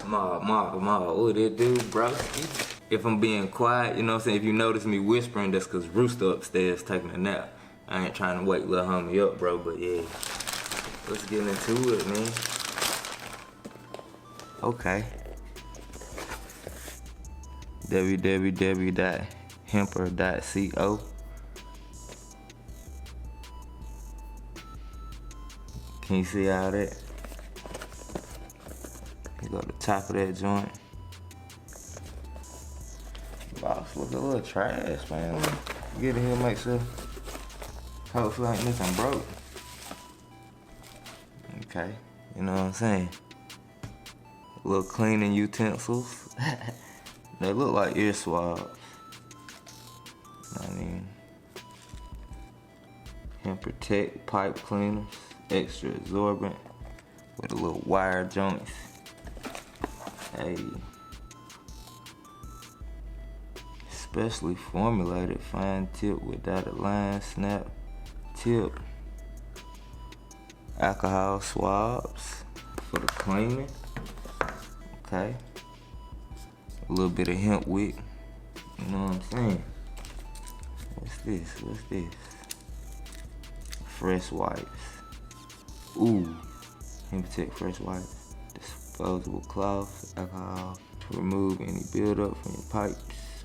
Mob. What it do, bro? If I'm being quiet, you know what I'm saying? If you notice me whispering, that's cause Rooster upstairs taking a nap. I ain't trying to wake little homie up, bro, but yeah. Let's get into it, man. Okay. www.hemper.co. Can you see all that? You go to the top of that joint. Box look a little trash, man. Get in here, make sure. Hopefully ain't nothing broke. Okay, you know what I'm saying? Little cleaning utensils. They look like ear swabs. I mean, Hemp Protect pipe cleaners, extra absorbent with a little wire joints. Hey, specially formulated fine tip without a line snap tip. Alcohol swabs for the cleaning. Okay. A little bit of hemp wick. You know what I'm saying? What's this? Fresh wipes. Ooh. Hemp Protect fresh wipes. Disposable cloths, alcohol to remove any buildup from your pipes,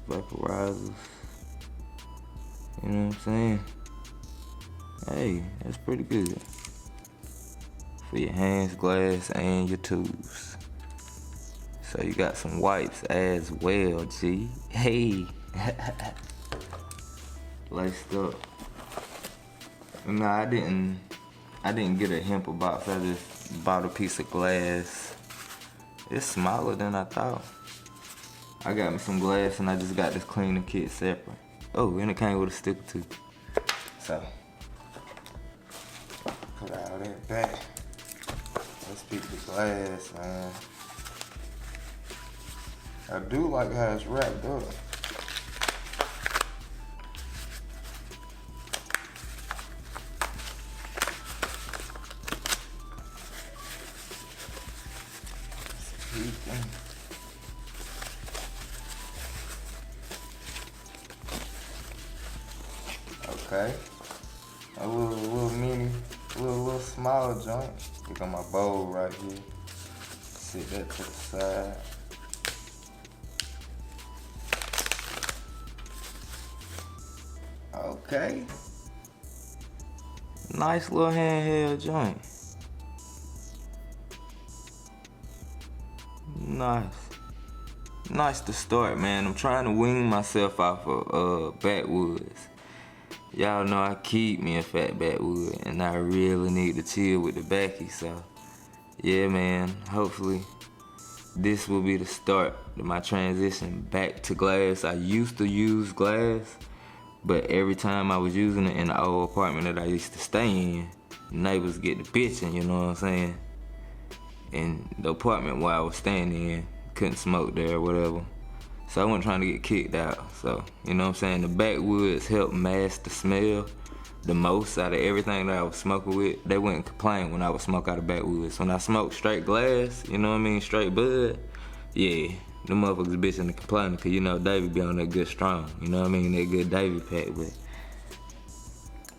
vaporizers. You know what I'm saying? Hey, that's pretty good. For your hands, glass, and your tools. So you got some wipes as well, G. Hey. Laced up. No, I didn't get a hemp box. I just bought a piece of glass. It's smaller than I thought. I got me some glass and I just got this cleaning kit separate. Oh, and it came with a sticker too. So, put all that back. Let's pick the glass, man. I do like how it's wrapped up. Okay, a little small joint. Look at my bowl right here. Sit that to the side. Okay, nice little handheld joint. Nice to start, man. I'm trying to wean myself off of backwoods. Y'all know I keep me a fat backwood, and I really need to chill with the backy. So, yeah, man. Hopefully, this will be the start of my transition back to glass. I used to use glass, but every time I was using it in the old apartment that I used to stay in, neighbors get the bitching, you know what I'm saying? And the apartment where I was staying in, couldn't smoke there or whatever. So I wasn't trying to get kicked out. So, you know what I'm saying? The backwoods helped mask the smell the most out of everything that I was smoking with. They wouldn't complain when I would smoke out of backwoods. When I smoked straight glass, you know what I mean, straight bud, yeah, the motherfuckers bitching and complaining, cause you know Davey be on that good strong, you know what I mean, that good Davey pack. But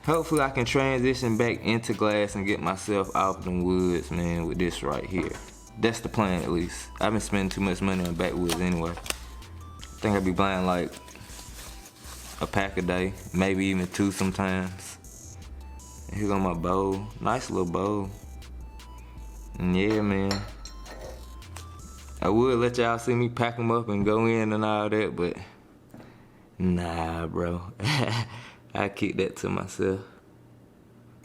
hopefully I can transition back into glass and get myself off them woods, man, with this right here. That's the plan, at least. I've been spending too much money on backwoods anyway. I think I'd be buying like a pack a day, maybe even 2 sometimes. And here go my bowl, nice little bowl. And yeah, man, I would let y'all see me pack them up and go in and all that, but nah, bro. I keep that to myself.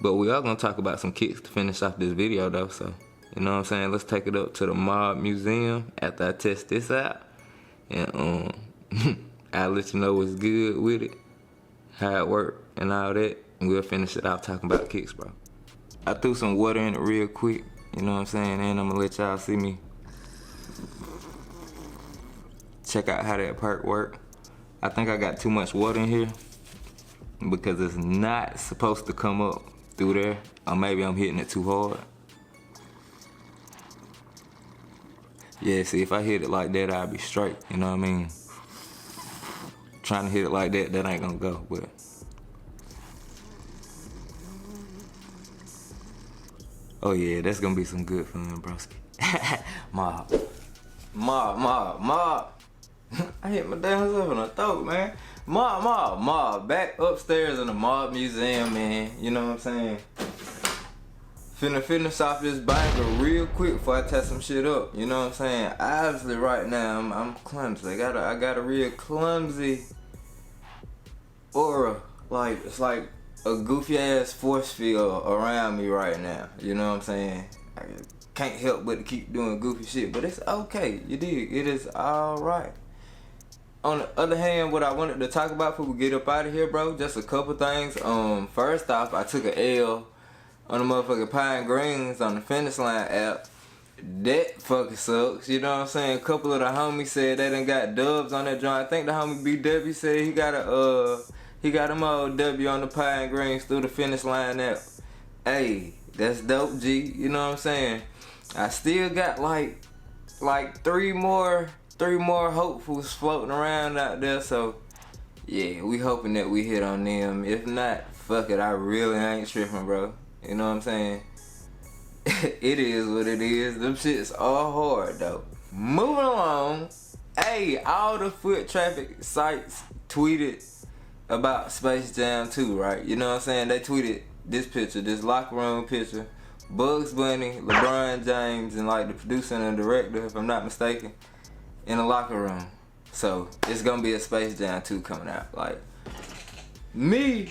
But we are gonna talk about some kicks to finish off this video though, so you know what I'm saying? Let's take it up to the Mob Museum after I test this out. And I'll let you know what's good with it, how it work and all that. And we'll finish it out talking about kicks, bro. I threw some water in it real quick, you know what I'm saying? And I'm gonna let y'all see me check out how that perk work. I think I got too much water in here because it's not supposed to come up through there. Or maybe I'm hitting it too hard. Yeah, see, if I hit it like that, I'll be straight. You know what I mean? Trying to hit it like that, that ain't gonna go. But oh yeah, that's gonna be some good fun, broski. Mob. I hit my damn self in the throat, man. Mob. Back upstairs in the Mob Museum, man. You know what I'm saying? Finna off this banger real quick before I tie some shit up. You know what I'm saying? Obviously, right now I'm clumsy. I got a real clumsy aura. Like it's like a goofy ass force field around me right now. You know what I'm saying? I can't help but to keep doing goofy shit, but it's okay. You dig? It is alright. On the other hand, what I wanted to talk about before we get up out of here, bro, just a couple things. First off, I took an L on the motherfucking Pine Greens on the Finish Line app. That fucking sucks. You know what I'm saying? A couple of the homies said they done got dubs on that joint. I think the homie BW said he got them all W on the Pine Greens through the Finish Line app. Hey, that's dope, G. You know what I'm saying? I still got like three more hopefuls floating around out there, so yeah, we hoping that we hit on them. If not, fuck it, I really ain't tripping, bro. You know what I'm saying? It is what it is. Them shits all hard though. Moving along. Hey, all the foot traffic sites tweeted about Space Jam 2, right? You know what I'm saying? They tweeted this picture, this locker room picture. Bugs Bunny, LeBron James, and like the producer and the director, if I'm not mistaken, in the locker room. So it's gonna be a Space Jam 2 coming out. Like me,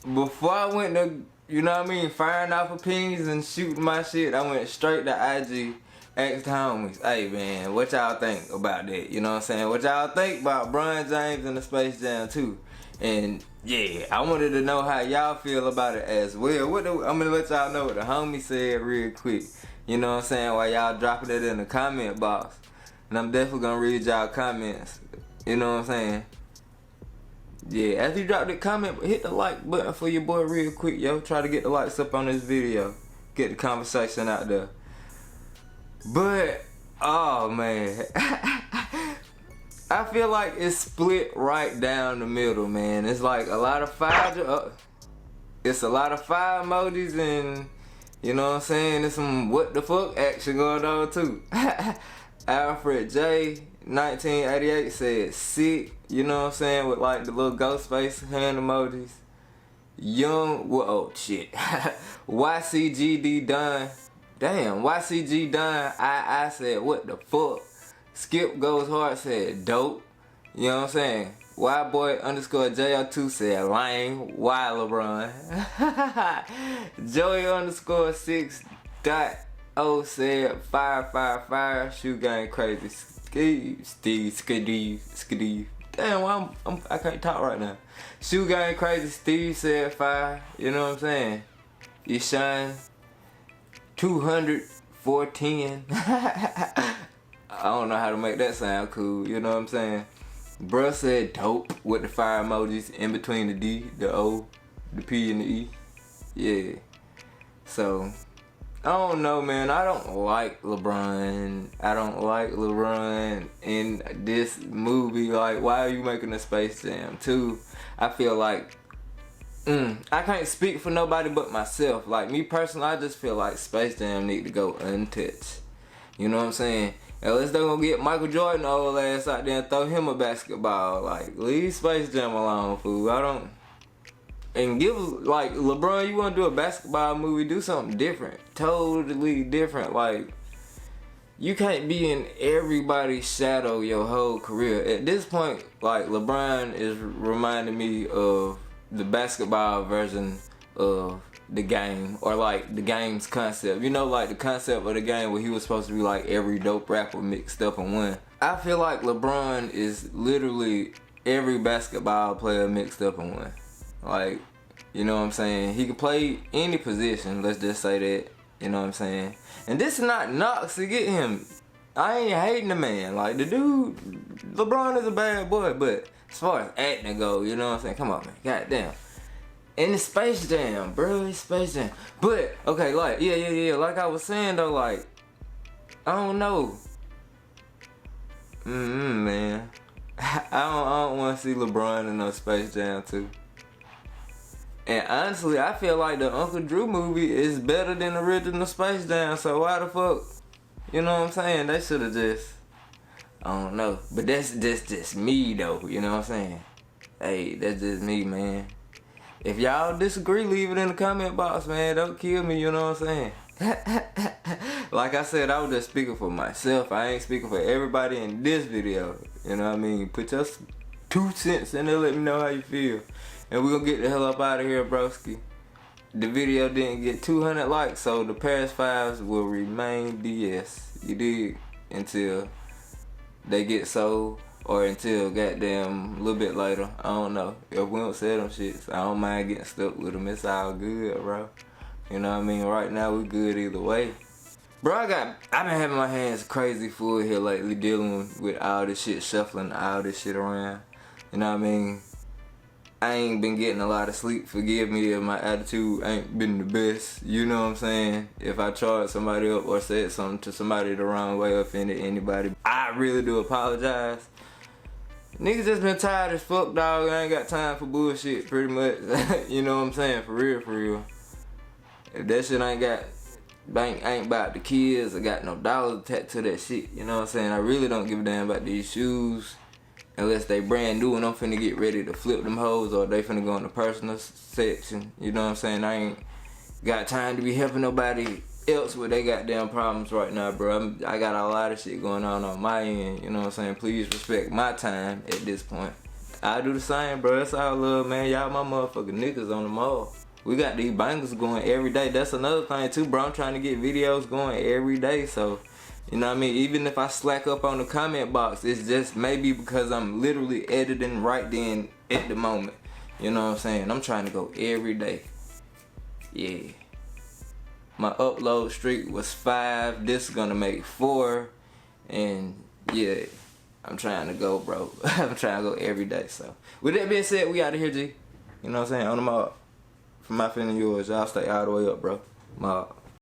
before I went to, you know what I mean, firing off opinions and shooting my shit, I went straight to IG, asked the homies, hey man, what y'all think about that? You know what I'm saying? What y'all think about LeBron James and the Space Jam 2? And yeah, I wanted to know how y'all feel about it as well. I'm gonna let y'all know what the homie said real quick. You know what I'm saying? While y'all dropping it in the comment box. And I'm definitely gonna read y'all comments. You know what I'm saying? Yeah, after you drop the comment, hit the like button for your boy real quick, yo. Try to get the likes up on this video. Get the conversation out there. But, oh man. I feel like it's split right down the middle, man. It's like a lot of fire. It's a lot of fire emojis and, you know what I'm saying? There's some what the fuck action going on too. Alfred J 1988 said sick, you know what I'm saying, with like the little ghost face hand emojis. Young, well, oh shit. YCGD done. Damn, YCG done. I said what the fuck. Skip Goes Hard said dope. You know what I'm saying? Yboy underscore JO2 said lame. Why LeBron? Joey underscore 6.0 said fire. Shoe gang crazy. Steve. Damn, I can't talk right now. Shoe gang crazy. Steve said fire. You know what I'm saying? You shine 200 410. I don't know how to make that sound cool, you know what I'm saying? Bruh said dope with the fire emojis in between the D, the O, the P, and the E. Yeah. So, I don't know, man. I don't like LeBron. I don't like LeBron in this movie. Like, why are you making a Space Jam 2? I feel like, I can't speak for nobody but myself. Like, me personally, I just feel like Space Jam need to go untouched. You know what I'm saying? Unless they're gonna get Michael Jordan old ass out there and throw him a basketball. Like, leave Space Jam alone, fool. I don't. And give, like, LeBron, you wanna do a basketball movie, do something different. Totally different. Like, you can't be in everybody's shadow your whole career. At this point, like, LeBron is reminding me of the basketball version of the game, or like the game's concept. You know, like the concept of the game where he was supposed to be like every dope rapper mixed up in one. I feel like LeBron is literally every basketball player mixed up in one. Like, you know what I'm saying? He can play any position, let's just say that. You know what I'm saying? And this is not knocks to get him. I ain't hating the man. Like, the dude, LeBron is a bad boy, but as far as acting go, you know what I'm saying? Come on, man. Goddamn. And it's Space Jam, bro. It's Space Jam. But, okay, like, yeah. Like I was saying, though, like, I don't know. Man. I don't want to see LeBron in no Space Jam 2. And honestly, I feel like the Uncle Drew movie is better than the original Space Jam. So why the fuck? You know what I'm saying? They should have just, I don't know. But that's just me though. You know what I'm saying? Hey, that's just me, man. If y'all disagree, leave it in the comment box, man. Don't kill me, you know what I'm saying? Like I said, I was just speaking for myself. I ain't speaking for everybody in this video. You know what I mean? Put your 2 cents in there, let me know how you feel. And we're gonna get the hell up out of here, broski. The video didn't get 200 likes, so the PS5s will remain DS. You dig? Until they get sold, or until goddamn a little bit later. I don't know. If we don't sell them shits, I don't mind getting stuck with them. It's all good, bro. You know what I mean? Right now we good either way. Bro, I've been having my hands crazy full here lately, dealing with all this shit, shuffling all this shit around. You know what I mean? I ain't been getting a lot of sleep. Forgive me if my attitude ain't been the best. You know what I'm saying? If I charged somebody up or said something to somebody the wrong way, offended anybody, I really do apologize. Niggas just been tired as fuck, dog. I ain't got time for bullshit, pretty much. You know what I'm saying? For real, for real. If that shit ain't about the kids, I got no dollars attached to that shit. You know what I'm saying? I really don't give a damn about these shoes. Unless they brand new and I'm finna get ready to flip them hoes, or they finna go in the personal section. You know what I'm saying? I ain't got time to be helping nobody else with their goddamn problems right now, bro. I got a lot of shit going on my end. You know what I'm saying? Please respect my time at this point. I do the same, bro. That's all love, man. Y'all my motherfucking niggas on the mall. We got these bangers going every day. That's another thing too, bro. I'm trying to get videos going every day, so you know what I mean? Even if I slack up on the comment box, it's just maybe because I'm literally editing right then at the moment. You know what I'm saying? I'm trying to go every day. Yeah. My upload streak was 5. This is gonna make 4. And yeah, I'm trying to go, bro. I'm trying to go every day. So with that being said, we out of here, G. You know what I'm saying? On the mob. From my friend and yours, y'all stay all the way up, bro. Mob.